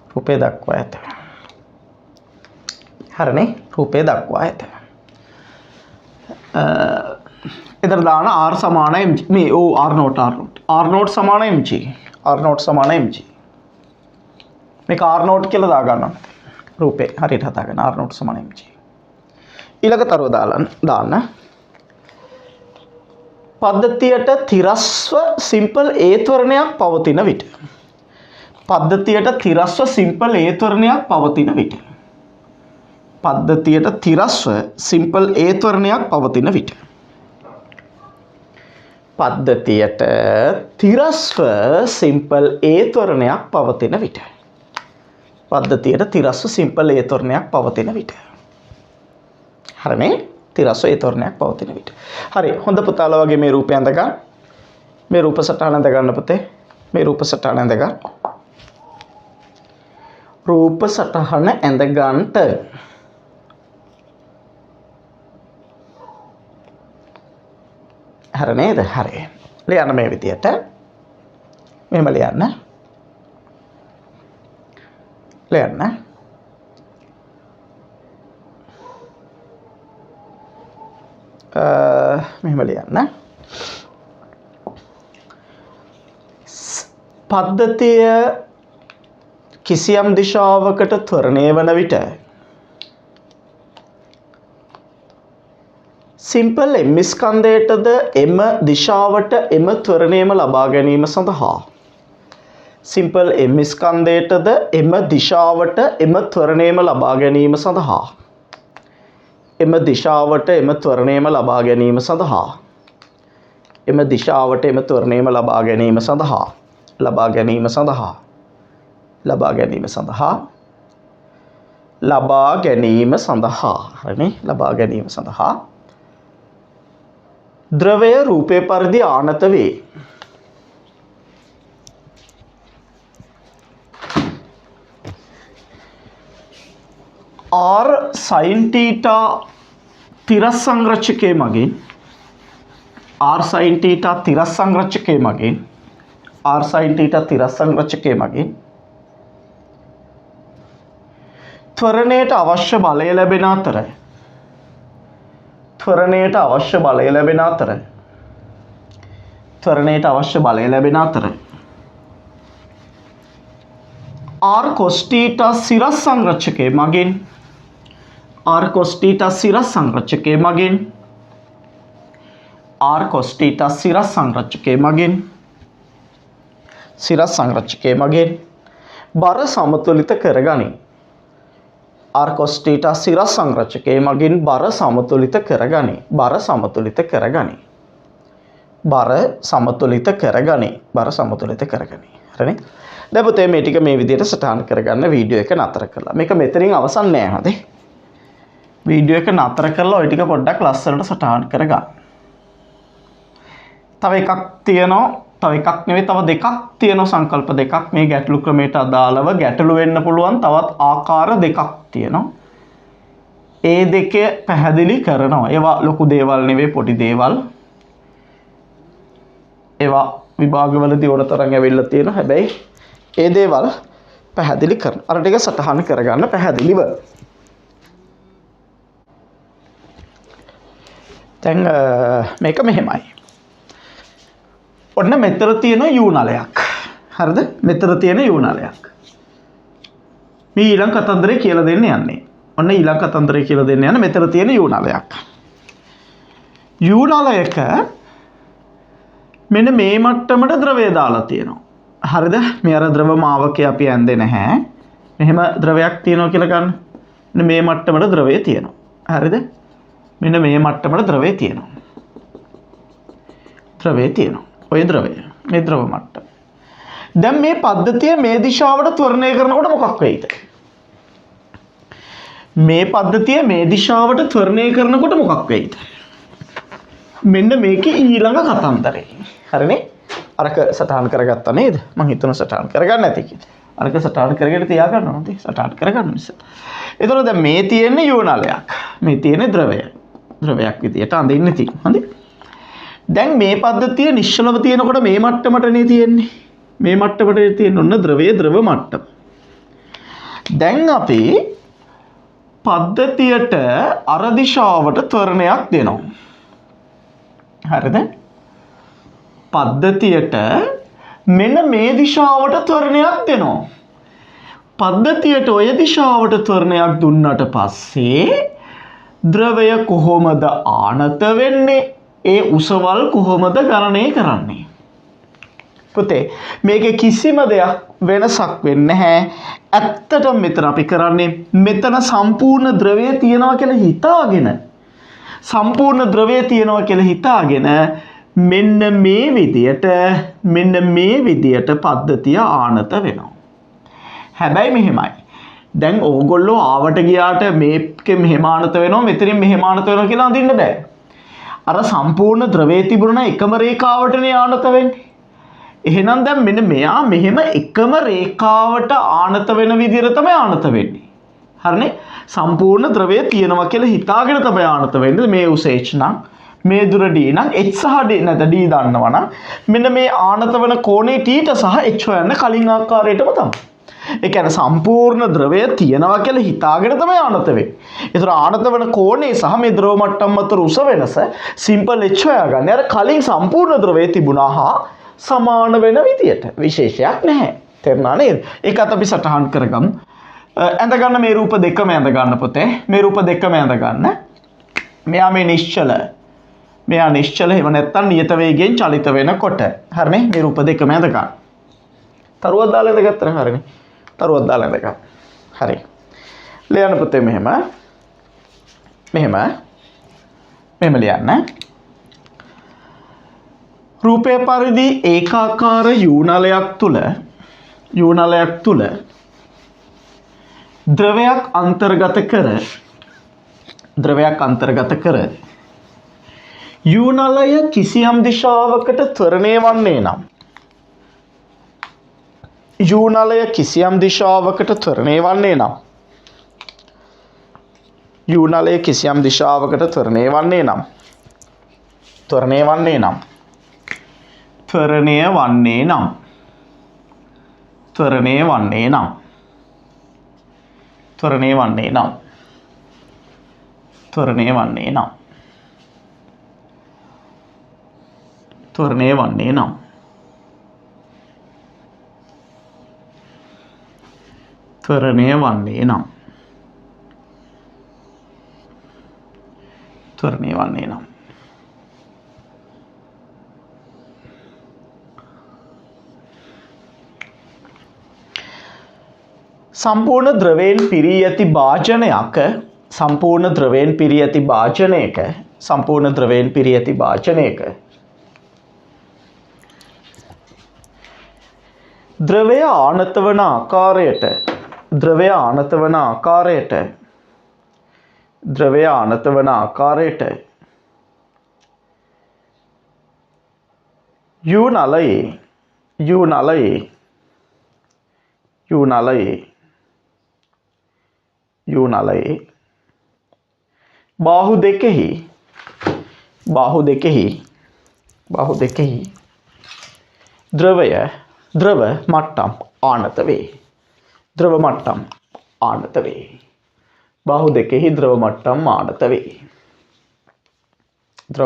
रूपये दक्वा ඇත හරිනේ रूपये दक्वा ඇත इधर दाना r समान है mg में ओ r नोट समान है mg මේක r नोट කියලා දා ගන්නවා රූපේ හරියට හදාගන්න r नोट සමාන mg ඊළඟ තරව දාන්න පද්ධතියට තිරස්ව සිම්පල් a ත්වරණයක් පවතින විට පද්ධතියට තිරස්ව සිම්පල් a ත්වරණයක් පවතින විට පද්ධතියට තිරස්ව සිම්පල් a ත්වරණයක් පවතින විට පද්ධතියට තිරස්ව සිම්පල් a ත්වරණයක් පවතින විට පද්ධතියට තිරස්ව සිම්පල් a ත්වරණයක් පවතින විට හරිනේ තිරස්ව a ත්වරණයක් පවතින විට හරි හොඳ පුතාලා වගේ මේ රූපය අඳ ගන්න මේ රූප සටහන අඳ ගන්න පුතේ මේ රූප සටහන අඳ ගන්න රූප සටහන ඇඳ ගන්නට හරි නේද හරි ලියන්න මේ විදියට මෙහෙම ලියන්න මෙහෙම ලියන්න පද්ධතිය කිසියම් දිශාවකට ත්වරණය වන විට සිම්පල් m ස්කන්ධයටද එම දිශාවට එම ත්වරණයම ලබා ගැනීම සඳහා සිම්පල් m ස්කන්ධයටද එම දිශාවට එම ත්වරණයම ලබා ගැනීම සඳහා එම දිශාවට එම ත්වරණයම ලබා ගැනීම සඳහා එම දිශාවට එම ත්වරණයම ලබා ගැනීම සඳහා ලබා ගැනීම සඳහා ලබා ගැනීම සඳහා ලබා ගැනීම සඳහා හරිනේ ලබා ගැනීම සඳහා ද්‍රවය රූපේ පරිදි ආනත වේ. r sin θ තිරස්සංරචකයේ මගින් r sin θ තිරස්සංරචකයේ මගින් r sin θ තිරස්සංරචකයේ මගින් ත්වරණයට අවශ්‍ය බලය ලැබෙන අතර ත්වරණයට අවශ්‍ය බලය ලැබෙන අතර ත්වරණයට අවශ්‍ය බලය ලැබෙන අතර r cos θ සිරස් සංරචකයේ මගින් r cos θ සිරස් සංරචකයේ මගින් r cos θ සිරස් සංරචකයේ මගින් සිරස් සංරචකයේ මගින් බර සමතුලිත කරගනි. r cos θ සිරස් සංරචකයේ මගින් බර සමතුලිත කරගනි. බර සමතුලිත කරගනි. බර සමතුලිත කරගනි. බර සමතුලිත කරගනි. හරිනේ? දැන් පුතේ මේ ටික මේ විදිහට සටහන් කරගන්න වීඩියෝ එක නතර කරලා. මේක මෙතනින් අවසන් නෑ හදේ. වීඩියෝ එක නතර කරලා ওই ටික පොඩ්ඩක් ලස්සනට සටහන් කරගන්න. තව එකක් තියෙනවා. තව එකක් නෙවෙයි තව දෙකක් තියෙනවා සංකල්ප දෙකක් මේ ගැටලු ක්‍රමයට අදාළව ගැටලු වෙන්න පුළුවන් තවත් ආකාර දෙකක් තියෙනවා. ඒ දෙක පැහැදිලි කරනවා. ඒවා ලොකු දේවල් නෙවෙයි පොඩි දේවල්. ඒවා විභාගවලදී ඕන තරම් ඇවිල්ලා තියෙනවා. හැබැයි ඒ දේවල් පැහැදිලි කරන. අර ටික සටහන් කරගන්න පැහැදිලිව. දැන් මේක මෙහෙමයි. ඔන්න මෙතන තියෙන u නලයක්. හරිද? මෙතන තියෙන u නලයක්. මේ ඊළඟ කතන්දරේ කියලා දෙන්න යන්නේ. ඔන්න ඊළඟ කතන්දරේ කියලා දෙන්න යන මෙතන තියෙන u නලයක්. u නලයක මෙන්න මේ මට්ටමට ද්‍රවය දාලා තියෙනවා. හරිද? මේ අර ද්‍රව මාවකේ අපි ඇඳේ නැහැ. මෙහෙම ද්‍රවයක් තියෙනවා කියලා ගන්න. මෙන්න මේ මට්ටමට ද්‍රවය තියෙනවා. හරිද? මෙන්න මේ මට්ටමට ද්‍රවය තියෙනවා. ද්‍රවය තියෙනවා. ඔය ද්‍රවය. මේ ද්‍රව මට්ටම. දැන් මේ පද්ධතිය මේ දිශාවට ත්වරණය කරනකොට මොකක් වෙයිද? මේ පද්ධතිය මේ දිශාවට ත්වරණය කරනකොට මොකක් වෙයිද? මෙන්න මේකේ ඊළඟ කතන්දරේ. හරිනේ? අරක සටහන් කරගත්තා නේද? මම හිතන සටහන් කරගන්න ඇති කියලා. අරක සටහන් කරගෙන තියාගන්න ඕනේ. සටහන් කරගන්න ඉස්සෙල්. ඒතකොට දැන් මේ තියෙන්නේ u නලයක්. මේ තියෙන්නේ ද්‍රවය. ද්‍රවයක් විදියට අඳින්න තියෙන්නේ. හරි? දැන් මේ පද්ධතිය නිශ්චලව තියෙනකොට මේ මට්ටමටනේ තියෙන්නේ. මේ මට්ටමට තියෙන ඔන්න ද්‍රවයේ ද්‍රව මට්ටම. දැන් අපි පද්ධතියට අර දිශාවට ත්වරණයක් දෙනවා. හරිද? පද්ධතියට මෙන්න මේ දිශාවට ත්වරණයක් දෙනවා. පද්ධතියට ඔය දිශාවට ත්වරණයක් දුන්නට පස්සේ ද්‍රවය කොහොමද ආනත වෙන්නේ? ඒ උසවල් කොහොමද ගණනය කරන්නේ? පුතේ මේකේ කිසිම දෙයක් වෙනසක් වෙන්නේ නැහැ. ඇත්තටම මෙතන අපි කරන්නේ මෙතන සම්පූර්ණ ද්‍රවය තියනවා කියලා හිතාගෙන මෙන්න මේ විදියට පද්ධතිය ආනත වෙනවා. හැබැයි මෙහෙමයි. දැන් ඕගොල්ලෝ ආවට ගියාට මේකේ මෙහෙම ආනත වෙනවා මෙතනින් මෙහෙම ආනත වෙනවා කියලා අඳින්න බෑ. අර සම්පූර්ණ ද්‍රවයේ තිබුණා එකම රේඛාවටනේ ආනත වෙන්නේ. එහෙනම් දැන් මෙන්න මෙයා මෙහෙම එකම රේඛාවට ආනත වෙන විදිහට තමයි ආනත වෙන්නේ. හරිනේ? සම්පූර්ණ ද්‍රවය තියෙනවා කියලා හිතාගෙන තමයි ආනත වෙන්නේ. මේ උස h නම් මේ දුර d නම් h සහ d නැද d දන්නවා නම් මෙන්න මේ ආනත වෙන කෝණේ θ සහ h හොයන්න කලින් ආකාරයටම තමයි. ඒ කියන්නේ සම්පූර්ණ ද්‍රවය තියෙනවා කියලා හිතාගෙන තමයි ආනත වෙන්නේ. ඒතර ආනත වෙන කෝණේ සහ මේ ද්‍රව මට්ටම් අතර උස වෙනස සිම්පල් h හොයාගන්න. අර කලින් සම්පූර්ණ ද්‍රවය තිබුණා හා සමාන වෙන විදියට විශේෂයක් නැහැ. තේරුණා නේද? ඒකත් අපි සටහන් කරගමු. ඇඳ ගන්න මේ රූප දෙකම ඇඳ ගන්න පුතේ. මේ රූප දෙකම ඇඳ ගන්න. මෙයා මේ නිශ්චල. මෙයා නිශ්චල එහෙම නැත්නම් නියත වේගයෙන් චලිත වෙනකොට. හරිනේ? මේ රූප දෙකම ඇඳ ගන්න. තරුවක් දාලා ඇඳගත්තා හරිනේ. තරුවක් දාලා ඇඳ ගන්න. හරි. ලියන්න පුතේ මෙහෙම. මෙහෙම ලියන්න. රූපය පරිදි ඒකාකාර යූනලයක් තුල ද්‍රවයක් අන්තර්ගත කර යූනලය කිසියම් දිශාවකට ත්වරණය වන්නේ නම් සම්පූර්ණ ද්‍රවයෙන් පිරී ඇති භාජනයක ද්‍රවය ආනත වන ආකාරයට යූනලයේ බාහු දෙකෙහි ද්‍රව මට්ටම් ආනත වේ. බාහු දෙකෙහි ද්‍රව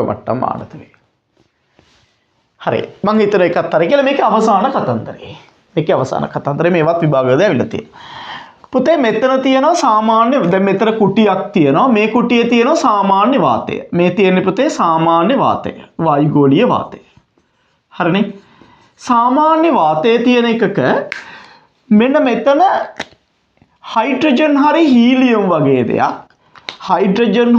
මට්ටම් ආනත වේ. හරි. මම හිතන එකත් හරි කියලා මේකේ අවසාන කතන්දරේ. මේවත් විභාගවලදී ඇවිල්ලා තියෙනවා. පුතේ මෙතන තියෙනවා සාමාන්‍ය දැන් මෙතන කුටියක් තියෙනවා. මේ කුටියේ තියෙනවා සාමාන්‍ය වාතය. මේ තියෙන්නේ පුතේ සාමාන්‍ය වාතය. වායුගෝලීය වාතය. හරිනේ? සාමාන්‍ය වාතයේ තියෙන එකක මෙන්න මෙතන හයිඩ්‍රජන් හරි හීලියම් වගේ දෙයක්. හයිඩ්‍රජන්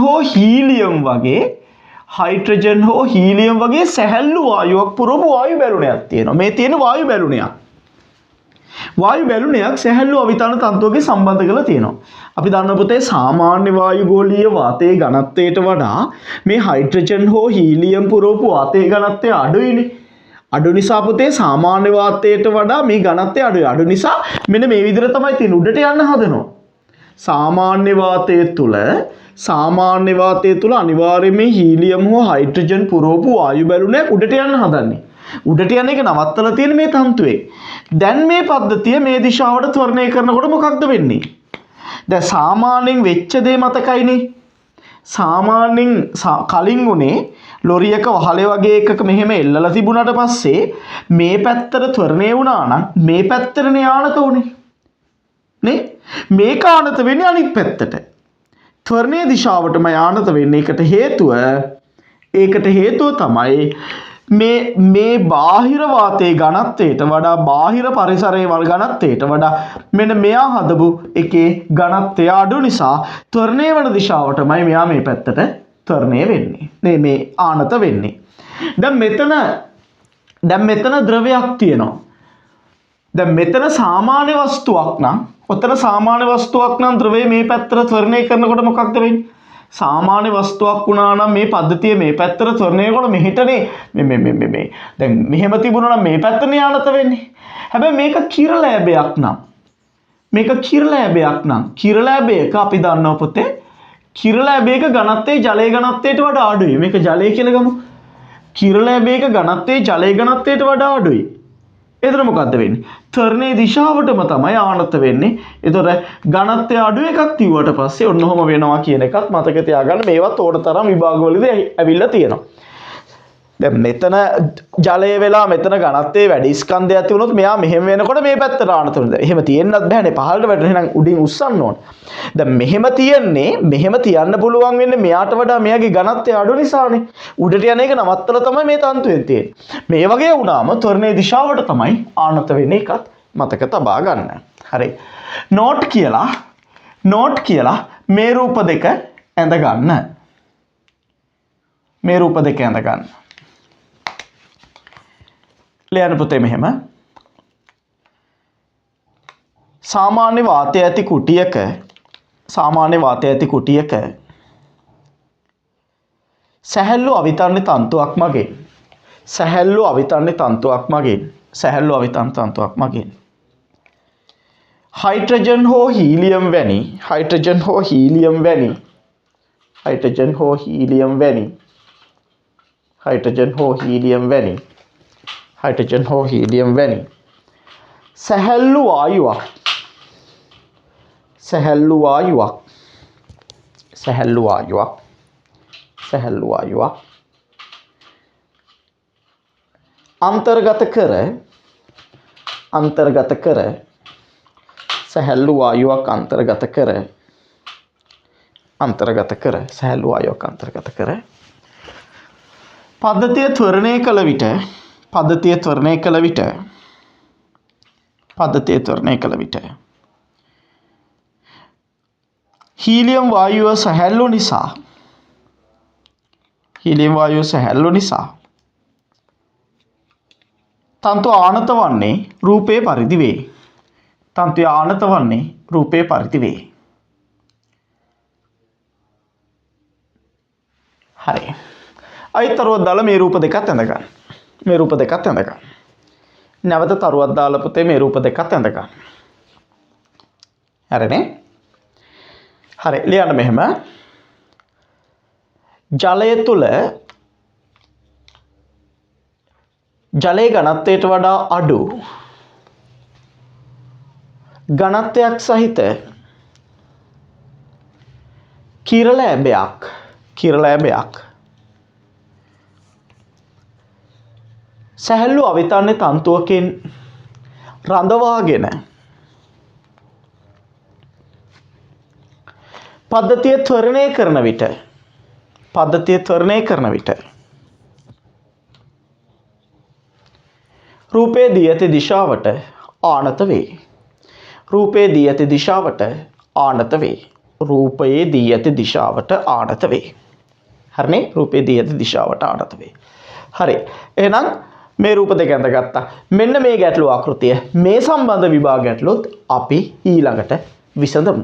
හෝ හීලියම් වගේ සැහැල්ලු වායුවක් පුරවපු වායු බැලුනයක් තියෙනවා. මේ තියෙන වායු බැලුනයක්. සැහැල්ලු අවිතාන තන්තුවකින් සම්බන්ධ කරලා තියෙනවා. අපි දන්නවා පුතේ සාමාන්‍ය වායුගෝලීය වාතයේ ඝනත්වයට වඩා මේ හයිඩ්‍රජන් හෝ හීලියම් පුරවපු වාතයේ ඝනත්වය අඩුයිනේ. අඩු නිසා පුතේ සාමාන්‍ය වාතයට වඩා මේ ඝනත්වය අඩුයි. අඩු නිසා මෙන්න මේ විදිහට තමයි තියෙන උඩට යන්න හදනවා. සාමාන්‍ය වාතය තුල අනිවාර්යයෙන්ම හීලියම් හෝ හයිඩ්‍රජන් පුරවපු වායු බැලුනක් උඩට යන්න හදන්නේ. උඩට යන එක නවත්තලා තියෙන මේ තන්තුවේ. දැන් මේ පද්ධතිය මේ දිශාවට ත්වරණය කරනකොට මොකක්ද වෙන්නේ? දැන් සාමාන්‍යයෙන් වෙච්ච දේ මතකයිනේ. සාමාන්‍යයෙන් කලින් උනේ ලොරියක වහලේ වගේ එකක මෙහෙම එල්ලලා තිබුණාට පස්සේ මේ පැත්තට ත්වරණය වුණා නම් මේ පැත්තටනේ ආනත උනේ. නේ? මේක ආනත වෙන්නේ අනිත් පැත්තට. ත්වරණයේ දිශාවටම ආනත වෙන්නේ. ඒකට හේතුව තමයි මේ බාහිර වාතයේ ඝනත්වයට වඩා බාහිර පරිසරයේ ඝනත්වයට වඩා මෙන්න මෙයා හදපු එකේ ඝනත්වය අඩු නිසා ත්වරණය වන දිශාවටමයි මෙයා මේ පැත්තට ත්වරණය වෙන්නේ. මේ ආනත වෙන්නේ. දැන් මෙතන ද්‍රවයක් තියෙනවා. දැන් මෙතන සාමාන්‍ය වස්තුවක් නම් ඔතන සාමාන්‍ය වස්තුවක් නම් ද්‍රවය මේ පැත්තට ත්වරණය කරනකොට මොකක්ද වෙන්නේ? සාමාන්‍ය වස්තුවක් වුණා නම් මේ පද්ධතිය මේ පැත්තට ත්වරණය කරනකොට මෙහෙටනේ මේ දැන් මෙහෙම තිබුණා නම් මේ පැත්තනේ ආනත වෙන්නේ. හැබැයි මේක කිරලෑබයක් නම් කිරලෑබයක අපි දන්නවා පුතේ කිරලෑබයක ඝනත්වයේ ජලයේ ඝනත්වයට වඩා අඩුයි. මේක ජලය කියලා ගමු. කිරලෑබයක ඝනත්වයේ ජලයේ ඝනත්වයට වඩා අඩුයි. එතන මොකද්ද වෙන්නේ? ත්වරණයේ දිශාවටම තමයි ආනත වෙන්නේ. ඒතොර ඝනත්වය අඩු එකක් තියුවට පස්සේ ඔන්න ඔහම වෙනවා කියන එකත් මතක තියාගන්න. මේවත් ඕන තරම් විභාගවලදී ඇවිල්ලා තියෙනවා. දැන් මෙතන ජලය වෙලා මෙතන ඝනත්වයේ වැඩි ස්කන්ධයක් ඇති වුණොත් මෙයා මෙහෙම වෙනකොට මේ පැත්තට ආනත වෙනවා. එහෙම තියෙන්නත් බෑනේ පහළට වැටෙන එහෙනම් උඩින් උස්සන්න ඕන. දැන් මෙහෙම තියන්නේ මෙහෙම තියන්න පුළුවන් වෙන්නේ මෙයාට වඩා මෙයාගේ ඝනත්වය අඩු නිසානේ. උඩට යන එක නවත්තලා තමයි මේ තන්තුවෙන් තියෙන්නේ. මේ වගේ වුණාම ත්වරණයේ දිශාවට තමයි ආනත වෙන්නේ එකත් මතක තබා ගන්න. හරි. නෝට් කියලා මේ රූප දෙක ඇඳ ගන්න. මේ රූප දෙක ඇඳ ගන්න. ලියන්න පුතේ මෙහෙම. සාමාන්‍ය වාතය ඇති කුටියක සැහැල්ලු අවිතන්‍ය තන්තුවක් මගින් හයිඩ්‍රජන් හෝ හීලියම් වැනි සැහැල්ලු වායුවක් අන්තර්ගත කර සැහැල්ලු වායුවක් අන්තර්ගත කර පද්ධතිය ත්වරණය කළ විට හීලියම් වායුව සැහැල්ලු නිසා තන්තු ආනත වන්නේ රූපේ පරිදි වේ. හරි. අයි තරුවක් දාලා මේ රූප දෙකත් ඇඳ ගන්න. නැවත තරුවක් දාලා පුතේ මේ රූප දෙකත් ඇඳ ගන්න. හරිනේ? හරි. ලියන්න මෙහෙම. ජලය තුල ජලයේ ඝනත්වයට වඩා අඩු ඝනත්වයක් සහිත කිරල ඇබයක් සැහැල්ලු අවිතන්‍ය තන්තුවකින් රඳවාගෙන පද්ධතිය ත්වරණය කරන විට රූපේ දී ඇති දිශාවට ආනත වේ. රූපයේ දී ඇති දිශාවට ආනත වේ. හරිනේ? රූපයේ දී ඇති දිශාවට ආනත වේ. හරි. එහෙනම් මේ රූප දෙක ඇඳගත්තා. මෙන්න මේ ගැටලු ආකෘතිය මේ සම්බන්ධ විභාග ගැටලුත් අපි ඊළඟට විසඳමු.